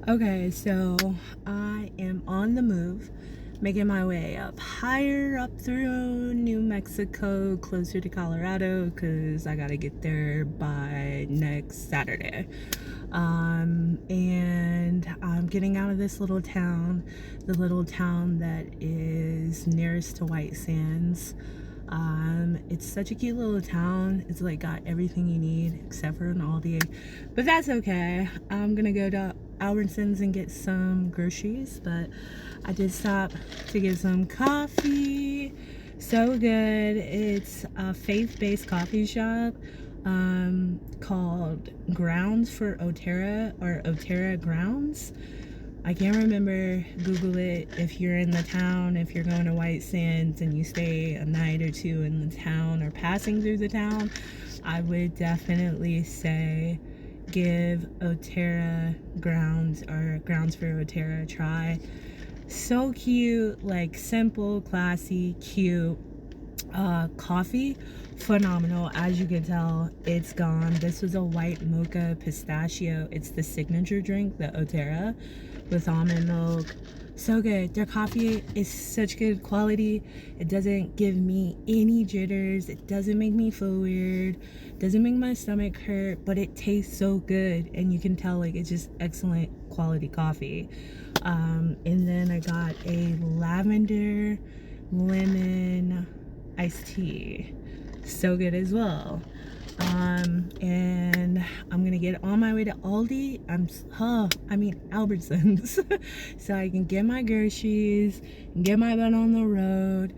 Okay, so I am on the move, making my way up higher up through New Mexico, closer to Colorado, because I gotta get there by next Saturday. And I'm getting out of this little town, the little town that is nearest to White Sands. It's such a cute little town. It's like got everything you need except for an Aldi, but that's okay. I'm gonna go to Albertsons and get some groceries, but I did stop to get some coffee. So good. It's a faith-based coffee shop called Grounds for Otera, or Otera Grounds. I can't remember. Google it if you're in the town, if you're going to White Sands and you stay a night or two in the town or passing through the town. I would definitely say give Otera Grounds, or Grounds for Otera, a try. So cute, like simple, classy, cute. Coffee, phenomenal. As you can tell, it's gone. This was a white mocha pistachio. It's the signature drink, the Otera, with almond milk. So good. Their coffee is such good quality. It doesn't give me any jitters. It doesn't make me feel weird. Doesn't make my stomach hurt, but it tastes so good, and you can tell like it's just excellent quality coffee. And then I got a lavender lemon iced tea. So good as well. And I'm gonna get on my way to Aldi. Albertsons, so I can get my groceries and get my butt on the road.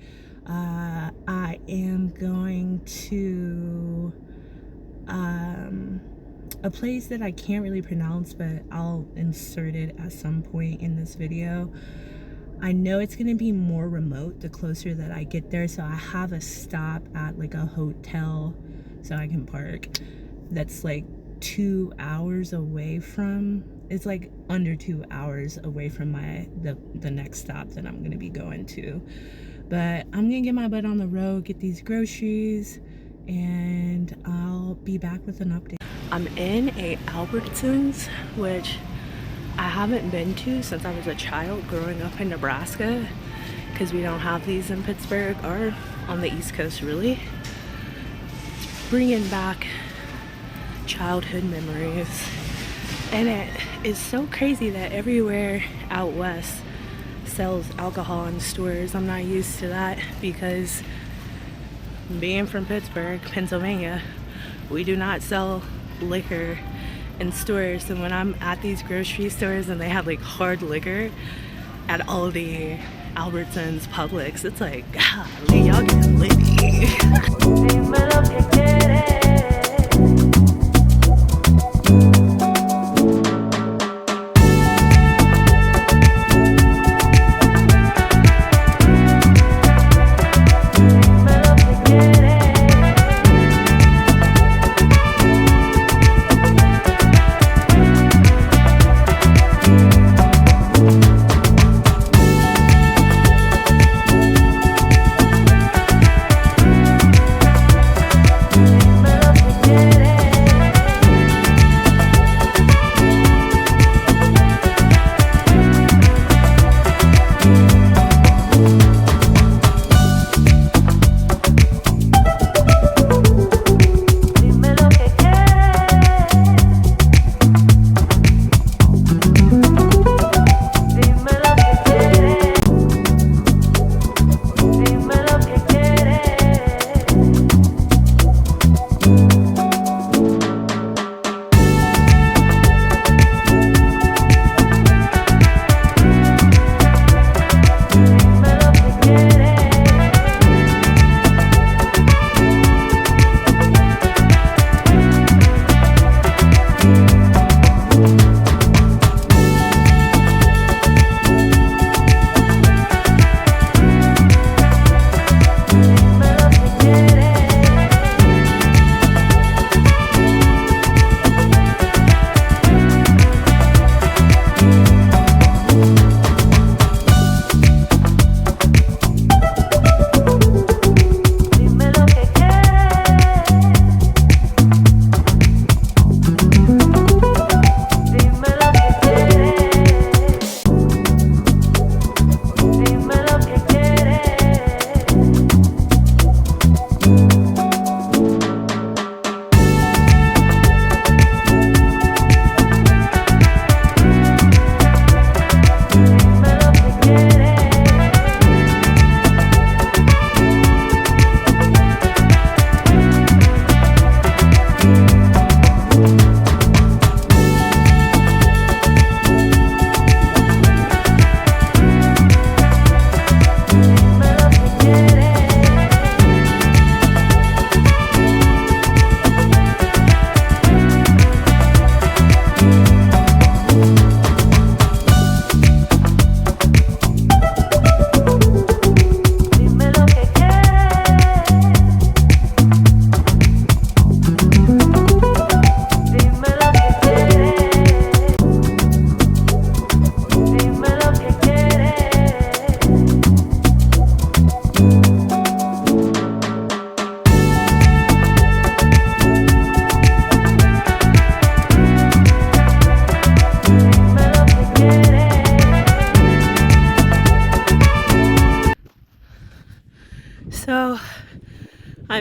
I am going to a place that I can't really pronounce, but I'll insert it at some point in this video. I know it's gonna be more remote the closer that I get there, so I have a stop at like a hotel so I can park. That's like 2 hours away from, it's like under 2 hours away from the next stop that I'm gonna be going to. But I'm gonna get my butt on the road, get these groceries, and I'll be back with an update. I'm in a Albertsons, which I haven't been to since I was a child growing up in Nebraska, because we don't have these in Pittsburgh or on the East Coast really. It's bringing back childhood memories, and it is so crazy that everywhere out west sells alcohol in stores. I'm not used to that because being from Pittsburgh, Pennsylvania, we do not sell liquor in stores. And when I'm at these grocery stores and they have like hard liquor at Aldi, Albertsons, Publix, it's like, golly, y'all getting litty.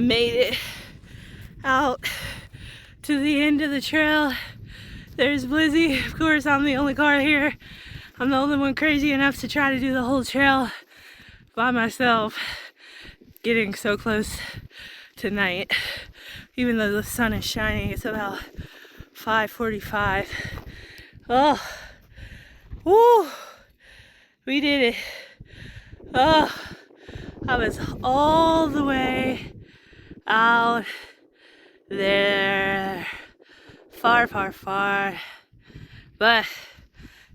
I made it out to the end of the trail. There's Blizzy. Of course, I'm the only car here. I'm the only one crazy enough to try to do the whole trail by myself. Getting so close to night. Even though the sun is shining, it's about 5:45. Oh, woo, we did it. Oh, I was all the way out there, far, far, far, but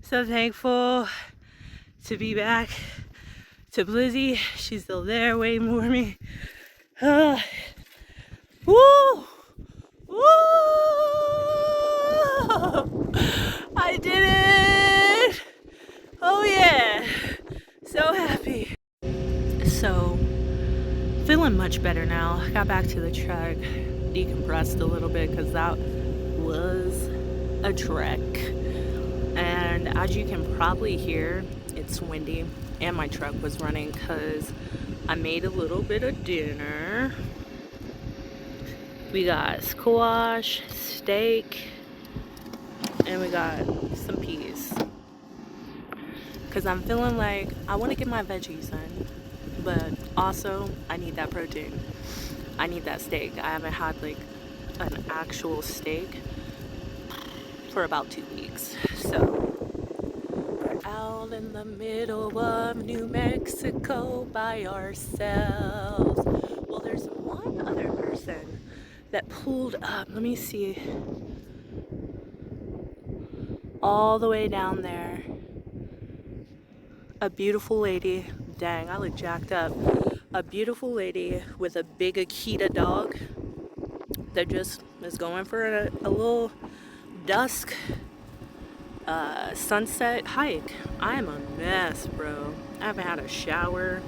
so thankful to be back to Blizzy. She's still there waiting for me. Woo! Woo! I did it! Oh yeah! So happy. So, feeling much better now. Got back to the truck, decompressed a little bit because that was a trek. And as you can probably hear, it's windy and my truck was running because I made a little bit of dinner. We got squash, steak, and we got some peas. Because I'm feeling like I want to get my veggies in, but also I need that protein. I need that steak. I haven't had like an actual steak for about 2 weeks. So we're out in the middle of New Mexico by ourselves. Well, there's one other person that pulled up. Let me see. All the way down there. A beautiful lady. Dang, I look jacked up. A beautiful lady with a big Akita dog that just is going for a little dusk sunset hike. I am a mess, bro. I haven't had a shower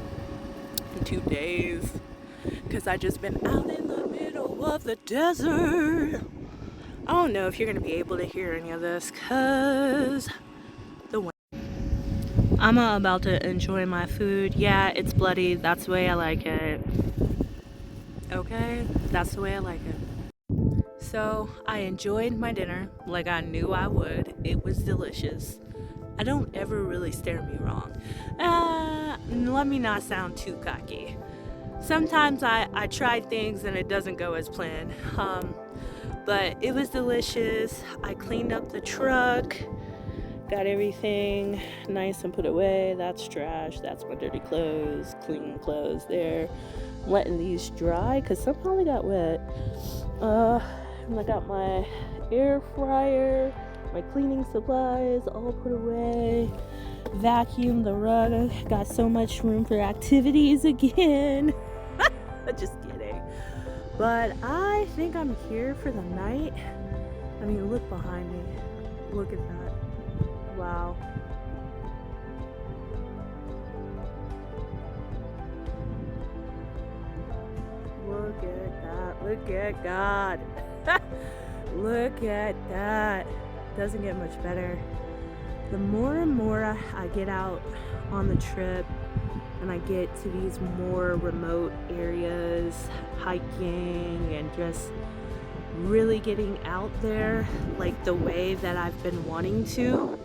in 2 days because I just been out in the middle of the desert. I don't know if you're gonna be able to hear any of this because the wind. I'm about to enjoy my food. Yeah, it's bloody. That's the way I like it. Okay, that's the way I like it. So I enjoyed my dinner like I knew I would. It was delicious. I don't ever really steer me wrong. Let me not sound too cocky. Sometimes I try things and it doesn't go as planned. But it was delicious. I cleaned up the truck, got everything nice and put away. That's trash. That's my dirty clothes. Clean clothes there. I'm letting these dry because somehow they got wet. I got my air fryer, my cleaning supplies all put away. Vacuumed the rug. I got so much room for activities again. Just kidding. But I think I'm here for the night. I mean, look behind me. Look at that. Wow. Look at that. Look at God. Look at that. Doesn't get much better. The more and more I get out on the trip and I get to these more remote areas, hiking and just really getting out there like the way that I've been wanting to,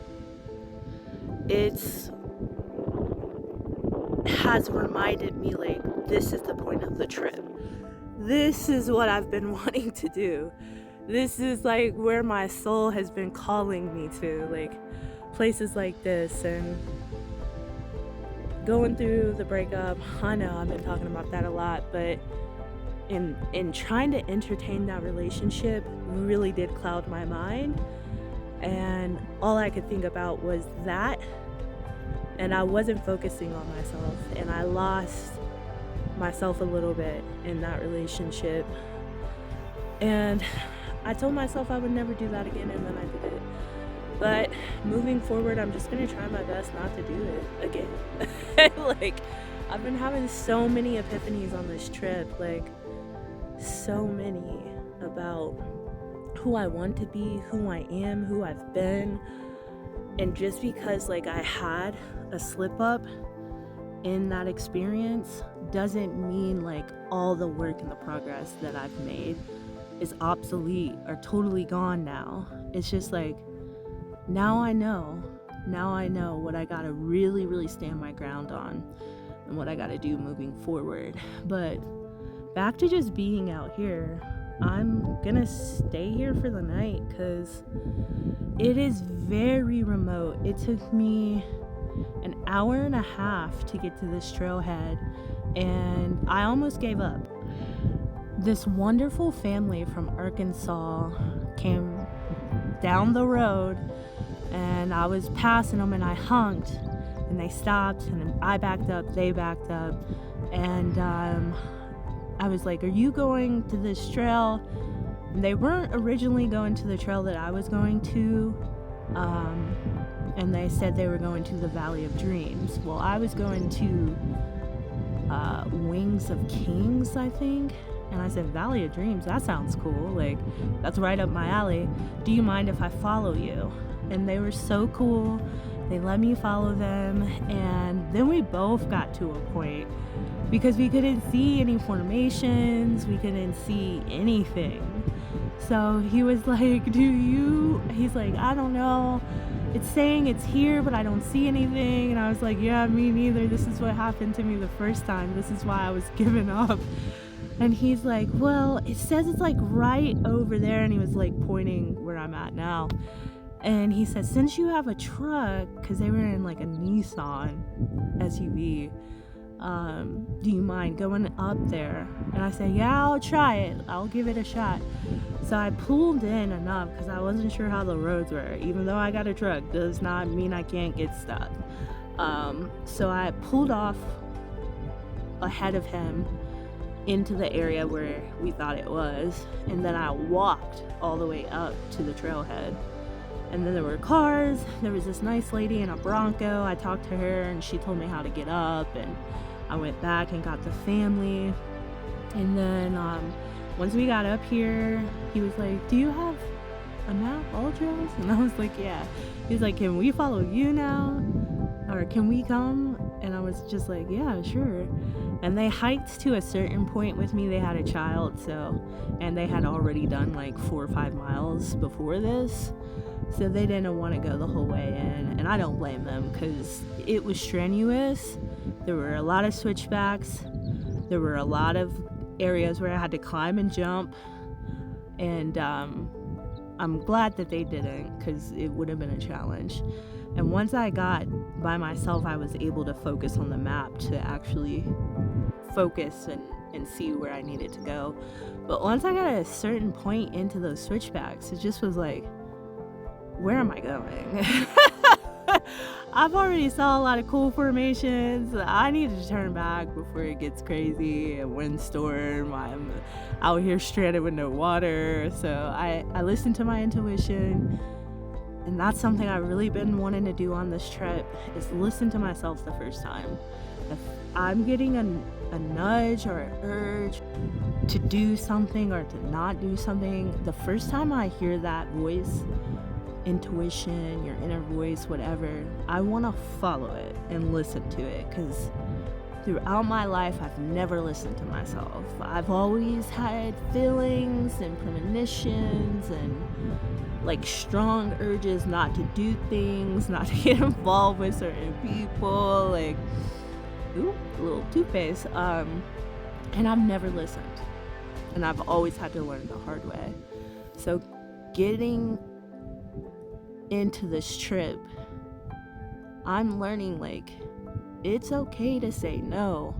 has reminded me like this is the point of the trip. This is what I've been wanting to do. This is like where my soul has been calling me to, like places like this. And going through the breakup, I know I've been talking about that a lot, but in trying to entertain that relationship really did cloud my mind, and all I could think about was that, and I wasn't focusing on myself, and I lost myself a little bit in that relationship. And I told myself I would never do that again, and then I did it. But moving forward, I'm just gonna try my best not to do it again. Like, I've been having so many epiphanies on this trip, like so many, about who I want to be, who I am, who I've been. And just because like I had a slip up in that experience doesn't mean like all the work and the progress that I've made is obsolete or totally gone now. It's just like, now I know what I gotta really, really stand my ground on and what I gotta do moving forward. But back to just being out here, I'm gonna stay here for the night because it is very remote. It took me an hour and a half to get to this trailhead, and I almost gave up. This wonderful family from Arkansas came down the road, and I was passing them, and I honked, and they stopped, and I backed up, they backed up, and I was like, are you going to this trail? And they weren't originally going to the trail that I was going to, and they said they were going to the Valley of Dreams. Well, I was going to Wings of Kings, I think. And I said, Valley of Dreams, that sounds cool. Like, that's right up my alley. Do you mind if I follow you? And they were so cool. They let me follow them. And then we both got to a point because we couldn't see any formations. We couldn't see anything. So he was like, he's like, I don't know. It's saying it's here, but I don't see anything. And I was like, yeah, me neither. This is what happened to me the first time. This is why I was giving up. And he's like, well, it says it's like right over there. And he was like pointing where I'm at now. And he said, since you have a truck, because they were in like a Nissan SUV, do you mind going up there? And I said, yeah, I'll try it. I'll give it a shot. So I pulled in enough because I wasn't sure how the roads were. Even though I got a truck, does not mean I can't get stuck. So I pulled off ahead of him into the area where we thought it was, and then I walked all the way up to the trailhead. And then there were cars. There was this nice lady in a Bronco. I talked to her and she told me how to get up, and I went back and got the family. And then once we got up here, he was like, do you have a map, all trails? And I was like, yeah. He's like, can we follow you now? Or can we come? And I was just like, yeah, sure. And they hiked to a certain point with me. They had a child, and they had already done like 4 or 5 miles before this. So they didn't want to go the whole way in. And I don't blame them because it was strenuous. There were a lot of switchbacks. There were a lot of areas where I had to climb and jump. And I'm glad that they didn't because it would have been a challenge. And once I got by myself, I was able to focus on the map to actually focus and see where I needed to go. But once I got at a certain point into those switchbacks, it just was like, where am I going? I've already saw a lot of cool formations. I need to turn back before it gets crazy, a windstorm. I'm out here stranded with no water. So I listened to my intuition. And that's something I've really been wanting to do on this trip, is listen to myself the first time. If I'm getting a nudge or an urge to do something or to not do something, the first time I hear that voice, intuition, your inner voice, whatever, I want to follow it and listen to it, because throughout my life, I've never listened to myself. I've always had feelings and premonitions and like strong urges not to do things, not to get involved with certain people, like, ooh, a little two-faced, and I've never listened, and I've always had to learn the hard way. So getting into this trip, I'm learning, like, it's okay to say no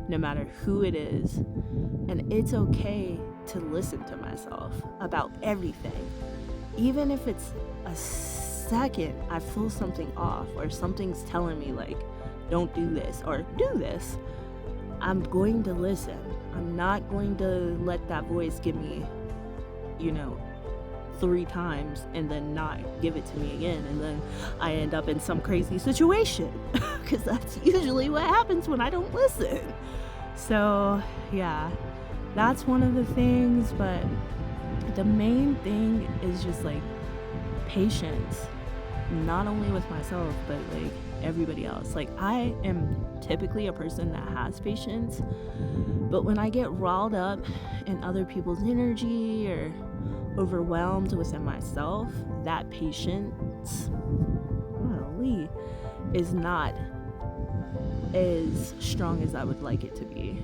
matter who it is, and it's okay to listen to myself about everything. Even if it's a second I feel something off or something's telling me like, don't do this or do this, I'm going to listen. I'm not going to let that voice give me, 3 times and then not give it to me again, and then I end up in some crazy situation, because that's usually what happens when I don't listen. So yeah, that's one of the things, but the main thing is just like patience. not only with myself, but like everybody else. Like, I am typically a person that has patience, but when I get riled up in other people's energy or overwhelmed within myself, that patience, golly, is not as strong as I would like it to be.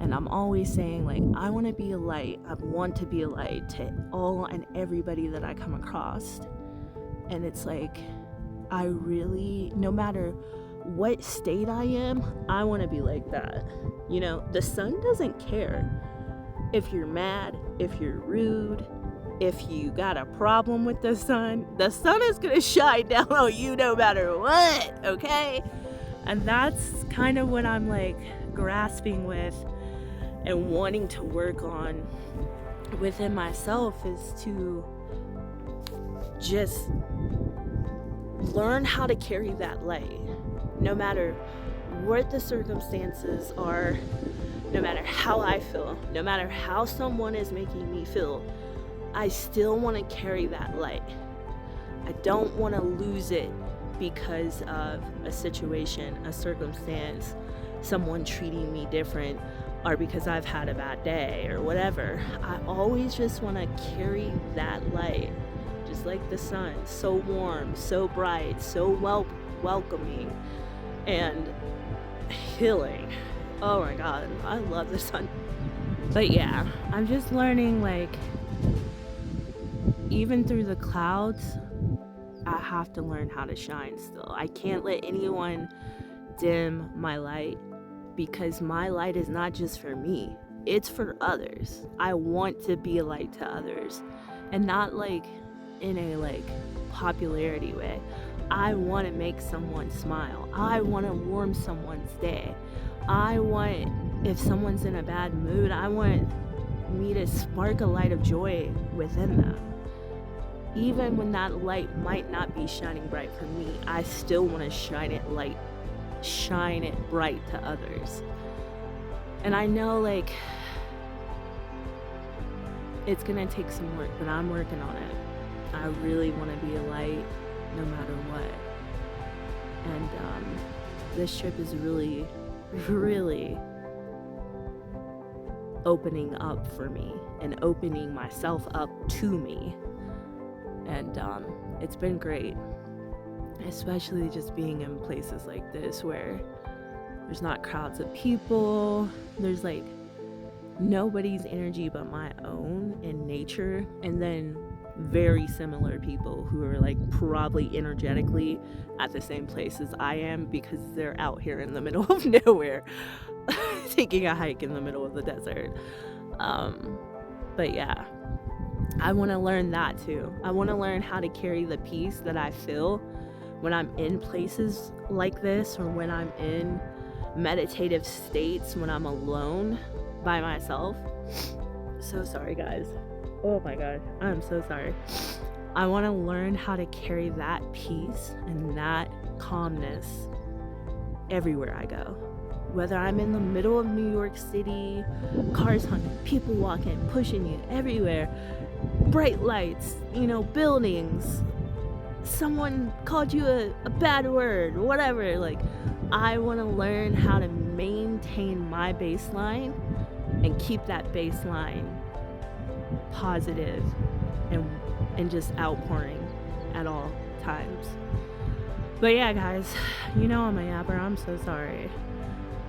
And I'm always saying, like, I want to be a light. I want to be a light to all and everybody that I come across. And it's like, I really, no matter what state I am, I want to be like that. You know, the sun doesn't care if you're mad, if you're rude, if you got a problem with the sun is going to shine down on you no matter what, okay? And that's kind of what I'm like grasping with and wanting to work on within myself, is to just learn how to carry that light, no matter what the circumstances are, no matter how I feel, no matter how someone is making me feel. I still want to carry that light. I don't want to lose it because of a situation, a circumstance, someone treating me different, or because I've had a bad day or whatever. I always just want to carry that light, just like the sun, so warm, so bright, so welcoming and healing. Oh my God, I love the sun. But yeah, I'm just learning, like, even through the clouds, I have to learn how to shine still. I can't let anyone dim my light, because my light is not just for me, it's for others. I want to be a light to others, and not like in a like popularity way. I want to make someone smile. I want to warm someone's day. I want, if someone's in a bad mood, I want me to spark a light of joy within them. Even when that light might not be shining bright for me, I still want to shine it bright to others. And I know, like, it's gonna take some work, but I'm working on it. I really want to be a light no matter what. And this trip is really, really opening up for me and opening myself up to me. And it's been great, especially just being in places like this where there's not crowds of people, there's like nobody's energy but my own in nature, and then very similar people who are like probably energetically at the same place as I am, because they're out here in the middle of nowhere taking a hike in the middle of the desert. But yeah, I want to learn that too. I want to learn how to carry the peace that I feel when I'm in places like this, or when I'm in meditative states, when I'm alone by myself. So sorry, guys. Oh my God, I'm so sorry. I want to learn how to carry that peace and that calmness everywhere I go. Whether I'm in the middle of New York City, cars honking, people walking, pushing you everywhere, bright lights, you know, buildings, someone called you a bad word, whatever. Like, I want to learn how to maintain my baseline and keep that baseline positive and just outpouring at all times. But yeah, guys, you know I'm a yapper. I'm so sorry.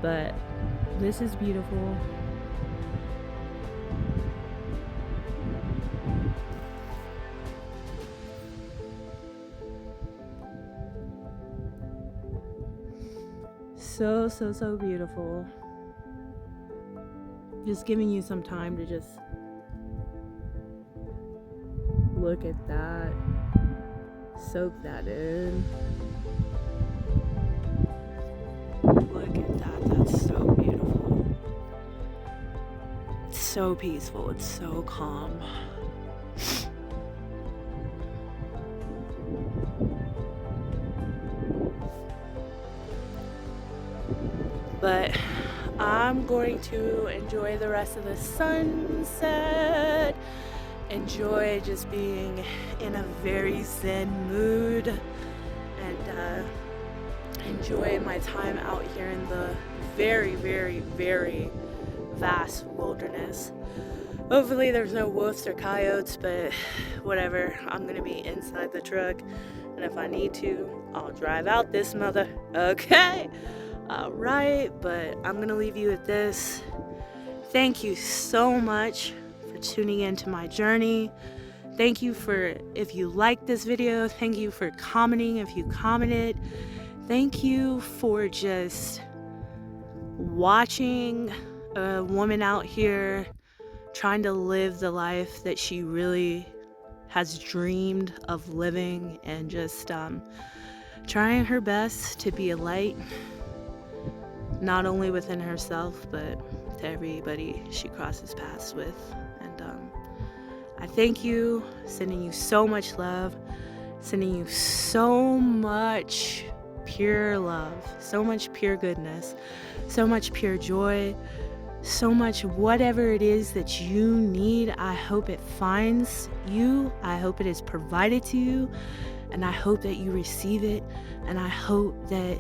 But this is beautiful. So beautiful. Just giving you some time to just look at that, soak that in. Look at that, that's so beautiful. It's so peaceful, it's so calm. But I'm going to enjoy the rest of the sunset enjoy just being in a very zen mood and enjoy my time out here in the very, very, very vast wilderness. Hopefully there's no wolves or coyotes, but whatever. I'm gonna be inside the truck, and if I need to, I'll drive out this mother. Okay? Alright, but I'm gonna leave you with this. Thank you so much for tuning into my journey. Thank you for, if you liked this video, thank you for commenting if you commented. Thank you for just watching a woman out here trying to live the life that she really has dreamed of living, and just trying her best to be a light, not only within herself, but to everybody she crosses paths with. And I thank you, sending you so much love, sending you so much pure love, so much pure goodness, so much pure joy, so much whatever it is that you need. I hope it finds you. I hope it is provided to you, and I hope that you receive it. And I hope that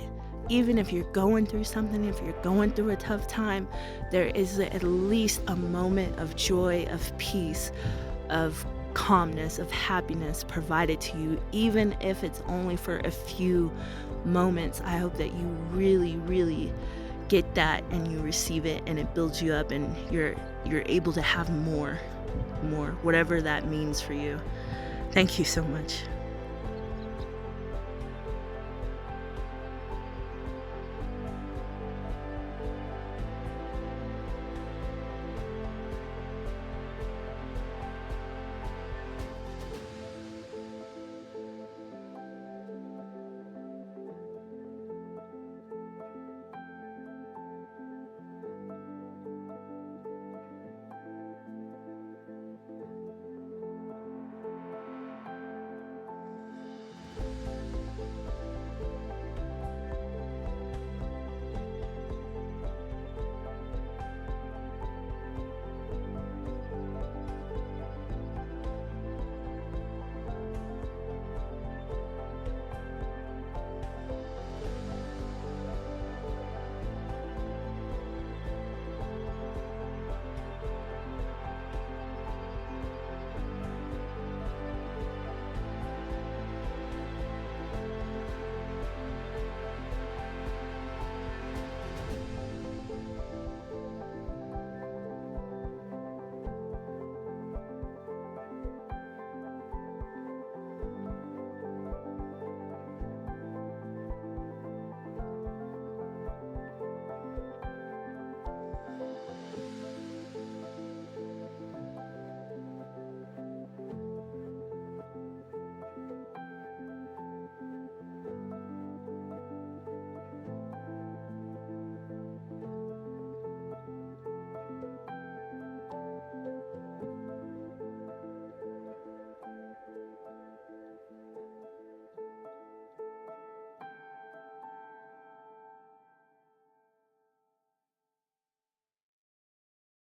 even if you're going through something, if you're going through a tough time, there is at least a moment of joy, of peace, of calmness, of happiness provided to you, even if it's only for a few moments. I hope that you really, really get that, and you receive it, and it builds you up, and you're able to have more, whatever that means for you. Thank you so much.